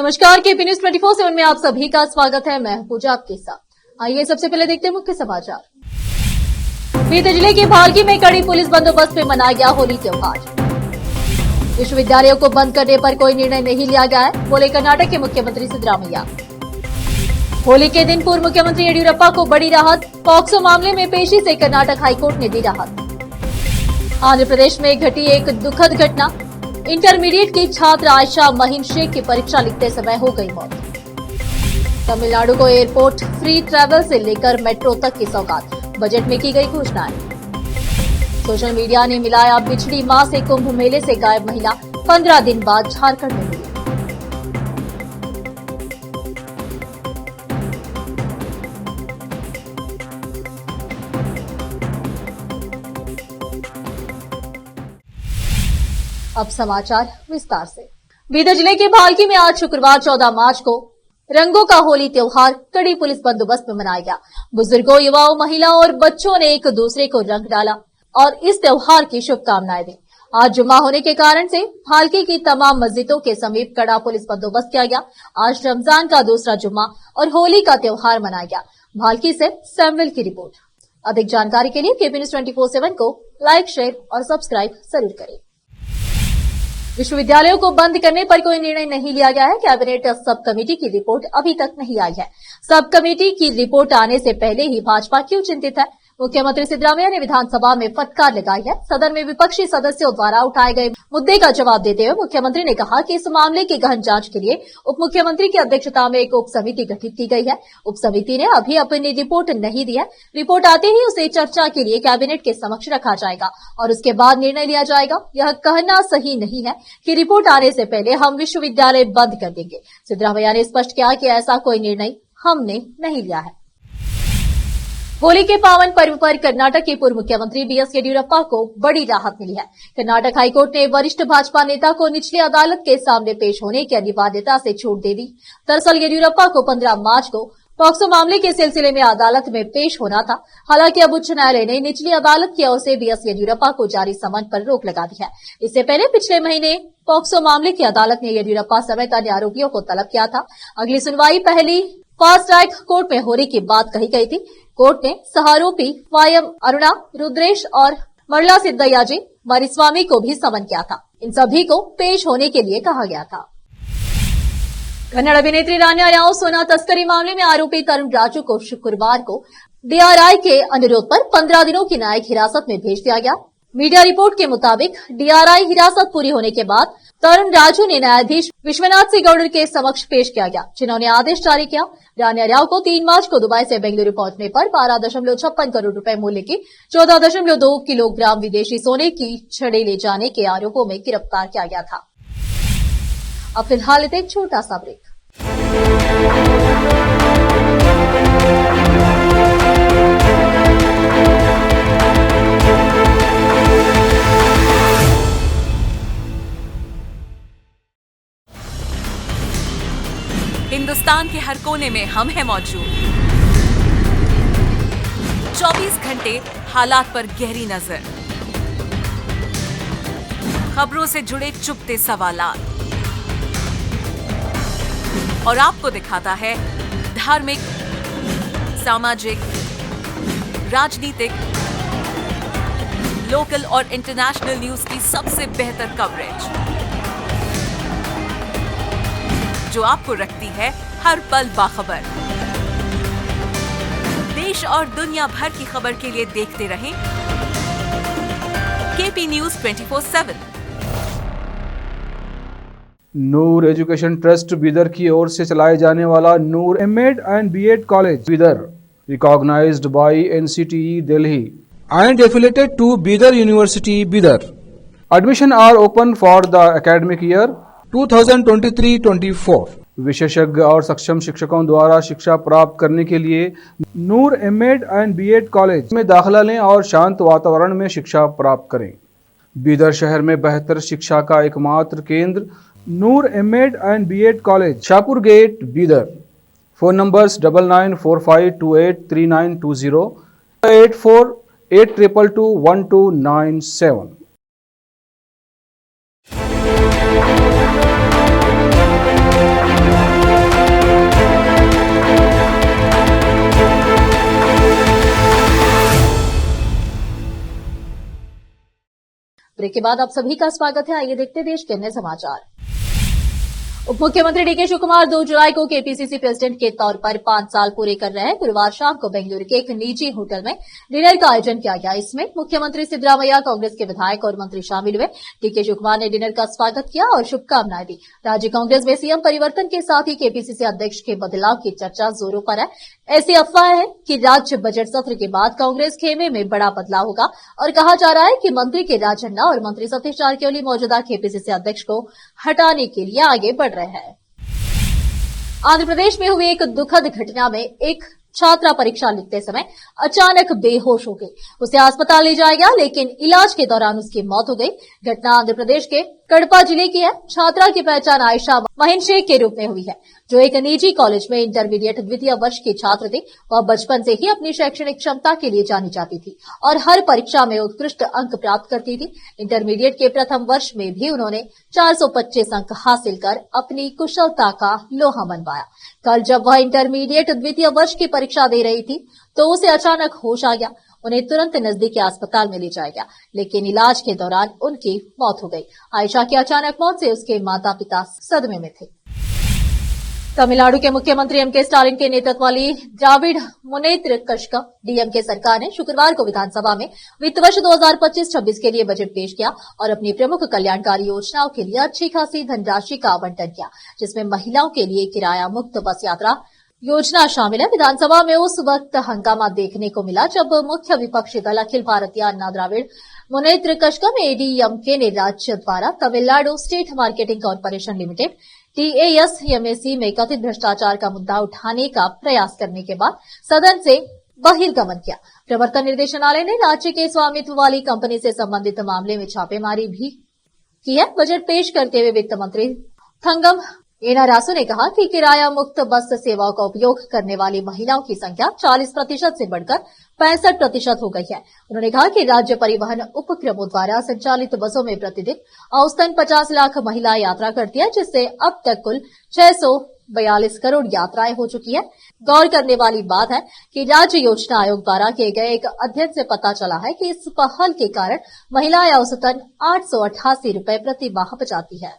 नमस्कार, KP news 24/7 में आप सभी का स्वागत है। मैं पूजा आपके साथ। आइए सबसे पहले देखते हैं मुख्य समाचार। बीते जिले के भालकी में कड़ी पुलिस बंदोबस्त में मनाया गया होली त्योहार। विश्वविद्यालयों को बंद करने पर कोई निर्णय नहीं लिया गया है, बोले कर्नाटक के मुख्यमंत्री सिद्धरामैया। होली के दिन पूर्व मुख्यमंत्री येदियुरप्पा को बड़ी राहत, पॉक्सो मामले में पेशी से कर्नाटक हाईकोर्ट ने दी राहत। आंध्र प्रदेश में घटी एक दुखद घटना, इंटरमीडिएट की छात्र आयशा महीन शेख की परीक्षा लिखते समय हो गई मौत। तमिलनाडु को एयरपोर्ट फ्री ट्रैवल से लेकर मेट्रो तक की सौगात, बजट में की गई घोषणाएं। सोशल मीडिया ने मिलाया पिछड़ी मां से कुंभ मेले से गायब महिला, 15 दिन बाद झारखंड में मिली। अब समाचार विस्तार से। बीदर जिले के भालकी में आज शुक्रवार 14 मार्च को रंगों का होली त्योहार कड़ी पुलिस बंदोबस्त में मनाया गया। बुजुर्गों, युवाओं, महिलाओं और बच्चों ने एक दूसरे को रंग डाला और इस त्योहार की शुभकामनाएं दी। आज जुम्मा होने के कारण से भालकी की तमाम मस्जिदों के समीप कड़ा पुलिस बंदोबस्त किया गया। आज रमजान का दूसरा जुम्मा और होली का त्योहार मनाया गया। भालकी से सैमुअल की रिपोर्ट। अधिक जानकारी के लिए केपी न्यूज 24/7 को लाइक, शेयर और सब्सक्राइब जरूर करें। विश्वविद्यालयों को बंद करने पर कोई निर्णय नहीं लिया गया है। कैबिनेट सब कमेटी की रिपोर्ट अभी तक नहीं आई है। सब कमेटी की रिपोर्ट आने से पहले ही भाजपा क्यों चिंतित है? मुख्यमंत्री सिद्धरामैया ने विधानसभा में फटकार लगाई है। सदन में विपक्षी सदस्यों द्वारा उठाए गए मुद्दे का जवाब देते हुए मुख्यमंत्री ने कहा कि इस मामले की गहन जांच के लिए उप मुख्यमंत्री की अध्यक्षता में एक उप समिति गठित की गई है। उप समिति ने अभी अपनी रिपोर्ट नहीं दी है। रिपोर्ट आते ही उसे चर्चा के लिए कैबिनेट के समक्ष रखा जाएगा और उसके बाद निर्णय लिया जाएगा। यह कहना सही नहीं है कि रिपोर्ट आने से पहले हम विश्वविद्यालय बंद कर देंगे। सिद्धरामैया ने स्पष्ट किया कि ऐसा कोई निर्णय हमने नहीं लिया है। होली के पावन पर्व पर कर्नाटक के पूर्व मुख्यमंत्री बीएस येदियुरप्पा को बड़ी राहत मिली है। कर्नाटक हाईकोर्ट ने वरिष्ठ भाजपा नेता को निचली अदालत के सामने पेश होने की अनिवार्यता से छूट दे दी। दरअसल येदियुरप्पा को 15 मार्च को पॉक्सो मामले के सिलसिले में अदालत में पेश होना था। हालांकि अब उच्च न्यायालय ने निचली अदालत की ओर से बीएस येदियुरप्पा को जारी समन पर रोक लगा दी है। इससे पहले पिछले महीने पॉक्सो मामले की अदालत ने येदियुरप्पा समेत अन्य आरोपियों को तलब किया था। अगली सुनवाई पहली फास्ट ट्रैक कोर्ट में होने की बात कही गई थी। कोर्ट ने सहारोपी वायम अरुणा, रुद्रेश और मरला सिद्धयाजी मरिस्वामी को भी समन किया था। इन सभी को पेश होने के लिए कहा गया था। कन्नड़ अभिनेत्री रान्या राव सोना तस्करी मामले में आरोपी तरुण राजू को शुक्रवार को डीआरआई के अनुरोध पर 15 दिनों की न्यायिक हिरासत में भेज दिया गया। मीडिया रिपोर्ट के मुताबिक डीआरआई हिरासत पूरी होने के बाद तरुण राजू ने न्यायाधीश विश्वनाथ सिंह गौड़ के समक्ष पेश किया गया, जिन्होंने आदेश जारी किया। रान्या राव को 3 मार्च को दुबई से बेंगलुरु पहुंचने पर 12.56 करोड़ रुपए मूल्य की 14.2 किलोग्राम विदेशी सोने की छड़े ले जाने के आरोपों में गिरफ्तार किया गया था। अब फिलहाल एक छोटा सा ब्रेक। हिंदुस्तान के हर कोने में हम हैं मौजूद। 24 घंटे हालात पर गहरी नजर, खबरों से जुड़े चुपते सवालात और आपको दिखाता है धार्मिक, सामाजिक, राजनीतिक, लोकल और इंटरनेशनल न्यूज की सबसे बेहतर कवरेज, जो आपको रखती है हर पल बाखबर। देश और दुनिया भर की खबर के लिए देखते रहें KP news 24/7। Noor education trust Bidar की ओर से चलाए जाने वाला Noor MEd and BEd college Bidar, recognized by NCTE Delhi and affiliated to Bidar University, Bidar. Admission are open for the academic year 2023-24. विशेषज्ञ और सक्षम शिक्षकों द्वारा शिक्षा प्राप्त करने के लिए नूर एमएड एंड बीएड कॉलेज में दाखिला लें और शांत वातावरण में शिक्षा प्राप्त करें। बीदर शहर में बेहतर शिक्षा का एकमात्र केंद्र Noor MEd and BEd college, Shahpur gate, Bidar. Phone numbers 9945283920, 8482221297। Break के बाद आप सभी का स्वागत है। आइए देखते देश के अन्य समाचार। उप मुख्यमंत्री डीके शिव कुमार 2 जुलाई को केपीसीसी प्रेसिडेंट के तौर पर 5 साल पूरे कर रहे हैं। गुरुवार शाम को बेंगलुरु के एक निजी होटल में डिनर का आयोजन किया गया। इसमें मुख्यमंत्री सिद्धरामैया, कांग्रेस के विधायक और मंत्री शामिल हुए। डीके शिव कुमार ने डिनर का स्वागत किया और शुभकामनाएं दी। राज्य कांग्रेस में सीएम परिवर्तन के साथ ही केपीसीसी अध्यक्ष के बदलाव की चर्चा जोरों पर है। ऐसी अफवाह है कि राज्य बजट सत्र के बाद कांग्रेस खेमे में बड़ा बदलाव होगा और कहा जा रहा है कि मंत्री के राजन्ना और मंत्री सतीश जारकिहोली मौजूदा केपीसीसी अध्यक्ष को हटाने के लिए आगे बढ़ रहे हैं। आंध्र प्रदेश में हुई एक दुखद घटना में एक छात्रा परीक्षा लिखते समय अचानक बेहोश हो गई। उसे अस्पताल ले जाया गया, लेकिन इलाज के दौरान उसकी मौत हो गई। घटना आंध्र प्रदेश के कड़पा जिले की है। छात्रा की पहचान आयशा महीन शेख के रूप में हुई है, जो एक निजी कॉलेज में इंटरमीडिएट द्वितीय वर्ष की छात्र थी। वह बचपन से ही अपनी शैक्षणिक क्षमता के लिए जानी जाती थी और हर परीक्षा में उत्कृष्ट अंक प्राप्त करती थी। इंटरमीडिएट के प्रथम वर्ष में भी उन्होंने 425 अंक हासिल कर अपनी कुशलता का लोहा मनवाया। कल जब वह इंटरमीडिएट द्वितीय वर्ष की परीक्षा दे रही थी तो उसे अचानक होश आ गया। उन्हें तुरंत नजदीकी अस्पताल में ले जाया गया, लेकिन इलाज के दौरान उनकी मौत हो गई। आयशा की अचानक मौत से उसके माता पिता सदमे में थे। तमिलनाडु के मुख्यमंत्री एमके स्टालिन के नेतृत्व वाली द्राविड़ मुनेत्र कषगम डीएमके सरकार ने शुक्रवार को विधानसभा में वित्त वर्ष 2025-26 के लिए बजट पेश किया और अपनी प्रमुख कल्याणकारी योजनाओं के लिए अच्छी खासी धनराशि का आवंटन किया, जिसमें महिलाओं के लिए किराया मुक्त बस यात्रा योजना शामिल है। विधानसभा में उस वक्त हंगामा देखने को मिला जब मुख्य विपक्षी दल अखिल भारतीय अन्ना द्राविड़ मुनेत्र कषगम एडीएमके ने राज्य द्वारा Tamil Nadu state marketing corporation limited TASMAC में कथित भ्रष्टाचार का मुद्दा उठाने का प्रयास करने के बाद सदन से बहिर्गमन किया। प्रवर्तन निर्देशालय ने राज्य के स्वामित्व वाली कंपनी से संबंधित मामले में छापेमारी भी की है। बजट पेश करते हुए वित्त मंत्री थंगम एनारासु ने कहा कि किराया मुक्त बस सेवाओं का उपयोग करने वाली महिलाओं की संख्या 40% से बढ़कर 65% हो गई है। उन्होंने कहा कि राज्य परिवहन उपक्रमों द्वारा संचालित बसों में प्रतिदिन औसतन 50 लाख महिलाएं यात्रा करती है, जिससे अब तक कुल 642 करोड़ यात्राएं हो चुकी है। गौर करने वाली बात है कि राज्य योजना आयोग द्वारा किए गए एक अध्ययन से पता चला है कि इस पहल के कारण महिलाएं औसतन 888 रुपए प्रति माह बचाती है।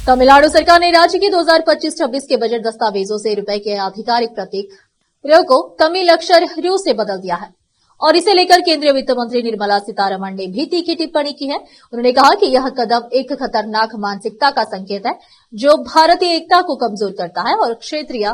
तमिलनाडु सरकार ने राज्य के 2025-26 के बजट दस्तावेजों से रुपए के आधिकारिक प्रतीक र को तमिल अक्षर रु से बदल दिया है और इसे लेकर केंद्रीय वित्त मंत्री निर्मला सीतारमण ने भी तीखी टिप्पणी की है। उन्होंने कहा कि यह कदम एक खतरनाक मानसिकता का संकेत है, जो भारतीय एकता को कमजोर करता है और क्षेत्रीय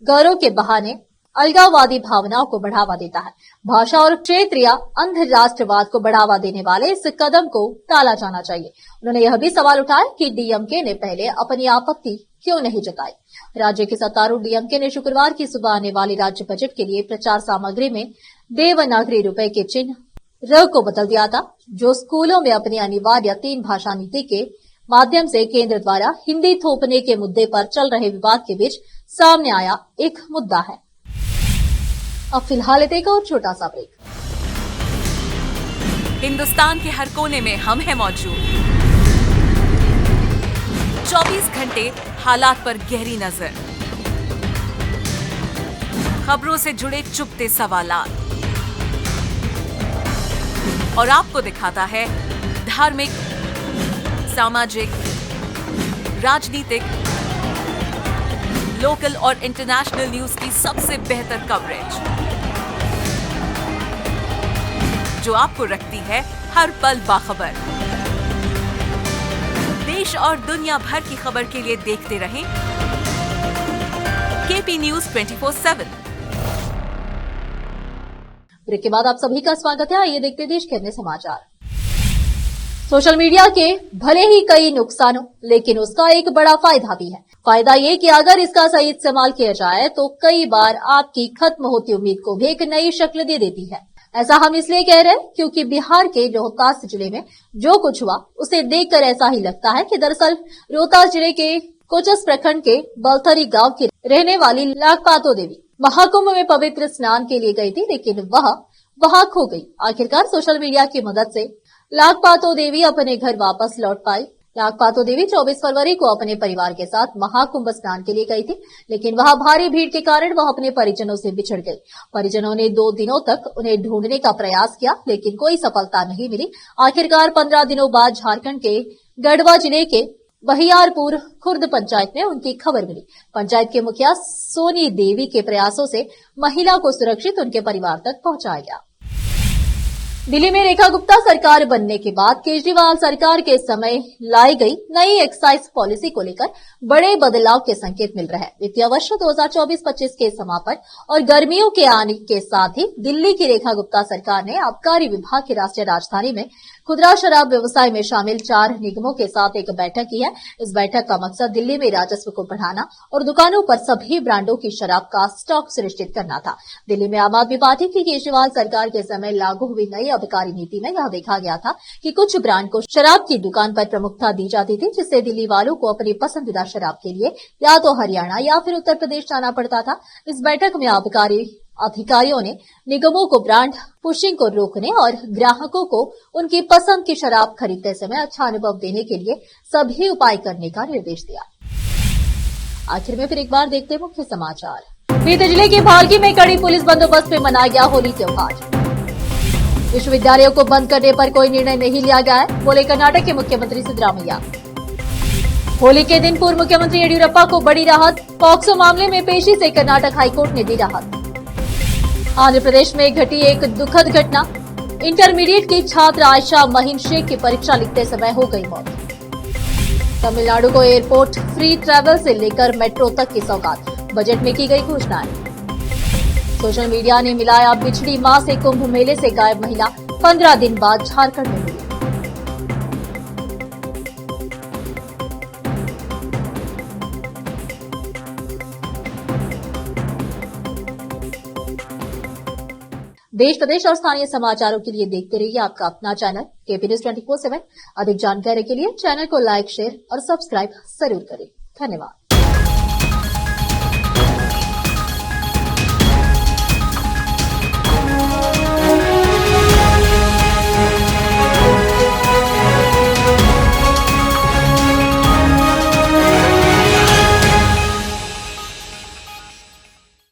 गौरव के बहाने अलगाववादी भावनाओं को बढ़ावा देता है। भाषा और क्षेत्रीय अंध राष्ट्रवाद को बढ़ावा देने वाले इस कदम को टाला जाना चाहिए। उन्होंने यह भी सवाल उठाया कि डीएमके ने पहले अपनी आपत्ति क्यों नहीं जताई। राज्य के सत्तारूढ़ डीएमके ने शुक्रवार की सुबह आने वाली राज्य बजट के लिए प्रचार सामग्री में देवनागरी रुपए के चिन्ह र को बदल दिया था, जो स्कूलों में अपनी अनिवार्य 3 भाषा नीति के माध्यम से केंद्र द्वारा हिंदी थोपने के मुद्दे पर चल रहे विवाद के बीच सामने आया एक मुद्दा है। अब फिलहाल एक और छोटा सा ब्रेक। हिंदुस्तान के हर कोने में हम हैं मौजूद। 24 घंटे हालात पर गहरी नजर, खबरों से जुड़े चुपते सवालात और आपको दिखाता है धार्मिक, सामाजिक, राजनीतिक, लोकल और इंटरनेशनल न्यूज की सबसे बेहतर कवरेज, जो आपको रखती है हर पल बाखबर। देश और दुनिया भर की खबर के लिए देखते रहें केपी न्यूज 24/7। ब्रेक के बाद आप सभी का स्वागत है। आइए देखते देश के अन्य समाचार। सोशल मीडिया के भले ही कई नुकसान हो, लेकिन उसका एक बड़ा फायदा भी है। फायदा ये कि अगर इसका सही इस्तेमाल किया जाए तो कई बार आपकी खत्म होती उम्मीद को भी एक नई शक्ल दे देती है। ऐसा हम इसलिए कह रहे हैं क्योंकि बिहार के रोहतास जिले में जो कुछ हुआ उसे देखकर ऐसा ही लगता है कि दरअसल रोहतास जिले के कोचस प्रखंड के बलथरी गांव की रहने वाली लाखपातो देवी महाकुंभ में पवित्र स्नान के लिए गई थी, लेकिन वह वहां खो गई। आखिरकार सोशल मीडिया की मदद से लाखपातो देवी अपने घर वापस लौट पाई। नागपातो देवी 24 फरवरी को अपने परिवार के साथ महाकुंभ स्नान के लिए गई थी, लेकिन वहां भारी भीड़ के कारण वह अपने परिजनों से बिछड़ गई। परिजनों ने 2 दिनों तक उन्हें ढूंढने का प्रयास किया, लेकिन कोई सफलता नहीं मिली। आखिरकार 15 दिनों बाद झारखंड के गढ़वा जिले के बहियारपुर खुर्द पंचायत में उनकी खबर मिली। पंचायत के मुखिया सोनी देवी के प्रयासों से महिला को सुरक्षित उनके परिवार तक पहुंचाया गया। दिल्ली में रेखा गुप्ता सरकार बनने के बाद केजरीवाल सरकार के समय लाई गई नई एक्साइज पॉलिसी को लेकर बड़े बदलाव के संकेत मिल रहे हैं। वित्तीय वर्ष 2024-25 के समापन और गर्मियों के आने के साथ ही दिल्ली की रेखा गुप्ता सरकार ने आबकारी विभाग की राष्ट्रीय राजधानी में खुदरा शराब व्यवसाय में शामिल 4 निगमों के साथ एक बैठक की है। इस बैठक का मकसद दिल्ली में राजस्व को बढ़ाना और दुकानों पर सभी ब्रांडों की शराब का स्टॉक सुनिश्चित करना था। दिल्ली में आम आदमी पार्टी की केजरीवाल सरकार के समय लागू हुई नई आबकारी नीति में यह देखा गया था कि कुछ ब्रांड को शराब की दुकान पर प्रमुखता दी जाती थी, जिससे दिल्ली वालों को अपनी पसंदीदा शराब के लिए या तो हरियाणा या फिर उत्तर प्रदेश जाना पड़ता था। इस बैठक में आबकारी अधिकारियों ने निगमों को ब्रांड पुशिंग को रोकने और ग्राहकों को उनकी पसंद की शराब खरीदते समय अच्छा अनुभव देने के लिए सभी उपाय करने का निर्देश दिया। आखिर में फिर एक बार देखते हैं मुख्य समाचार। बीते जिले के भालकी में कड़ी पुलिस बंदोबस्त में मनाया गया होली त्योहार। विश्वविद्यालयों को बंद करने पर कोई निर्णय नहीं लिया गया है, बोले कर्नाटक के मुख्यमंत्री सिद्धरामैया। होली के दिन पूर्व मुख्यमंत्री येडियुरप्पा को बड़ी राहत, पॉक्सो मामले में पेशी से कर्नाटक हाईकोर्ट ने दी राहत। आंध्र प्रदेश में घटी एक दुखद घटना, इंटरमीडिएट की छात्र आयशा महीन शेख की परीक्षा लिखते समय हो गई मौत। तमिलनाडु को एयरपोर्ट फ्री ट्रैवल से लेकर मेट्रो तक की सौगात, बजट में की गई घोषणाएं। सोशल मीडिया ने मिलाया बिछड़ी मां से कुंभ मेले से गायब महिला, 15 दिन बाद झारखंड में मिली। देश प्रदेश और स्थानीय समाचारों के लिए देखते रहिए आपका अपना चैनल केपी न्यूज 24/7। अधिक जानकारी के लिए चैनल को लाइक, शेयर और सब्सक्राइब जरूर करें। धन्यवाद।